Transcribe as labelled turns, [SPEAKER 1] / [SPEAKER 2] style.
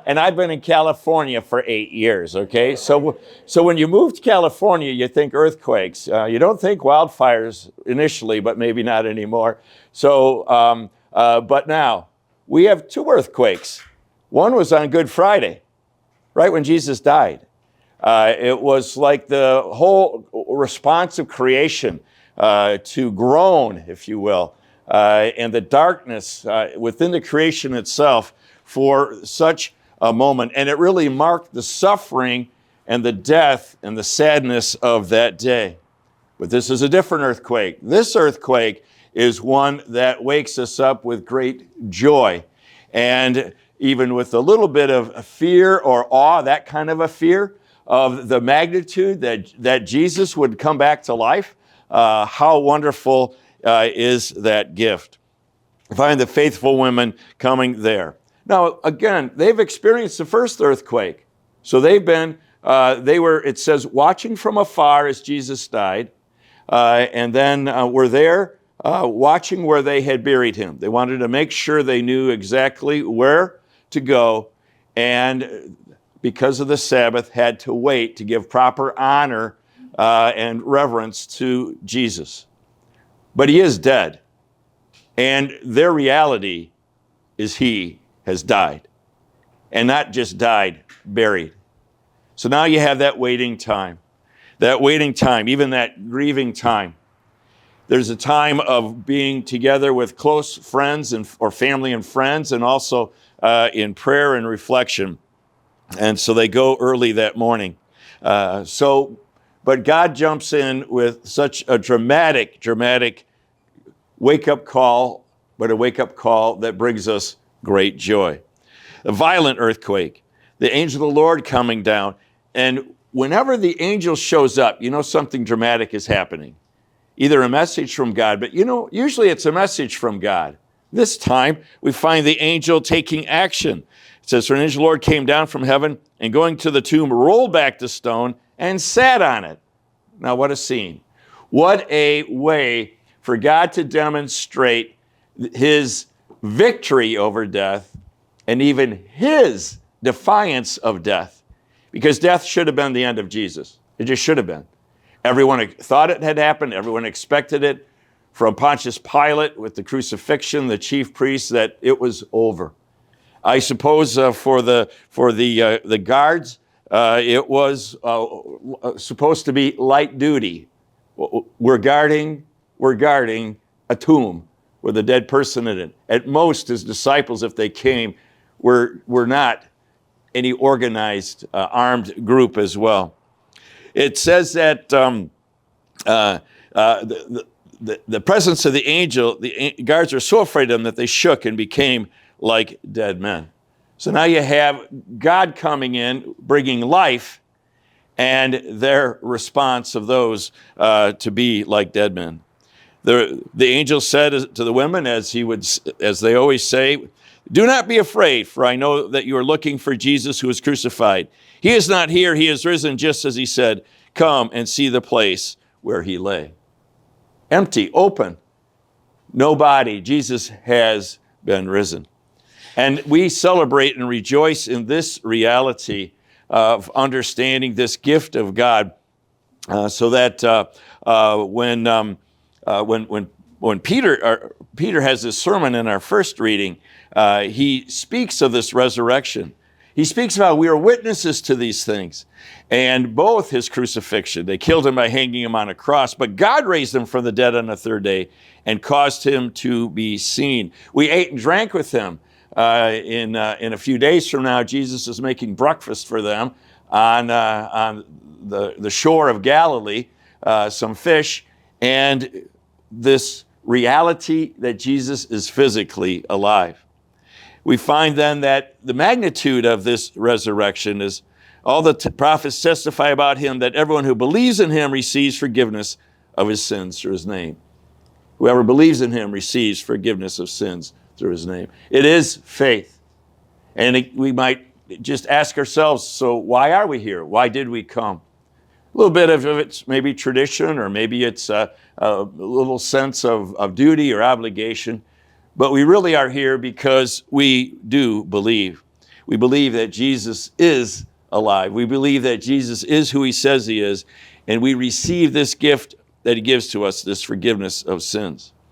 [SPEAKER 1] And I've been in California for 8 years, okay? So when you move to California, you think earthquakes. You don't think wildfires initially, but maybe not anymore. So, but now, we have 2 earthquakes. One was on Good Friday, right when Jesus died. It was like the whole response of creation to groan, if you will, and the darkness within the creation itself for such a moment. And it really marked the suffering and the death and the sadness of that day. But this is a different earthquake. This earthquake is one that wakes us up with great joy. And even with a little bit of fear or awe, that kind of a fear of the magnitude that Jesus would come back to life, how wonderful is that gift. Find the faithful women coming there. Now, again, they've experienced the first earthquake. So they've been, it says, watching from afar as Jesus died, and then were there watching where they had buried him. They wanted to make sure they knew exactly where to go, and because of the Sabbath, had to wait to give proper honor and reverence to Jesus. But he is dead, and their reality is he has died, and not just died, buried. So now you have that waiting time, even that grieving time. There's a time of being together with close friends or family and friends, and also in prayer and reflection. And so they go early that morning. But God jumps in with such a dramatic wake-up call, but a wake-up call that brings us great joy. A violent earthquake, the angel of the Lord coming down. And whenever the angel shows up, you know something dramatic is happening. Either a message from God, but usually it's a message from God. This time, we find the angel taking action. It says, for an angel of the Lord came down from heaven and going to the tomb, rolled back the stone and sat on it. Now, what a scene. What a way for God to demonstrate his victory over death and even his defiance of death. Because death should have been the end of Jesus. It just should have been. Everyone thought it had happened. Everyone expected it. From Pontius Pilate with the crucifixion, the chief priests, that it was over. I suppose for the guards, it was supposed to be light duty. We're guarding a tomb with a dead person in it. At most, his disciples, if they came, were not any organized armed group as well. It says that the presence of the angel, the guards were so afraid of him that they shook and became like dead men. So now you have God coming in, bringing life, and their response of those to be like dead men. The angel said to the women, as they always say, do not be afraid, for I know that you are looking for Jesus who was crucified. He is not here, he is risen, just as he said. Come and see the place where he lay. Empty, open, no body. Jesus has been risen. And we celebrate and rejoice in this reality of understanding this gift of God, so that when Peter has this sermon in our first reading, he speaks of this resurrection. He speaks about we are witnesses to these things. And both his crucifixion, they killed him by hanging him on a cross, but God raised him from the dead on the third day and caused him to be seen. We ate and drank with him. In a few days from now, Jesus is making breakfast for them on the shore of Galilee, some fish, and this reality that Jesus is physically alive. We find then that the magnitude of this resurrection is all the prophets testify about him, that everyone who believes in him receives forgiveness of his sins through his name. Whoever believes in him receives forgiveness of sins through his name. It is faith. And we might just ask ourselves, so why are we here? Why did we come? A little bit of it's maybe tradition, or maybe it's a little sense of duty or obligation. But we really are here because we do believe. We believe that Jesus is alive. We believe that Jesus is who he says he is, and we receive this gift that he gives to us, this forgiveness of sins.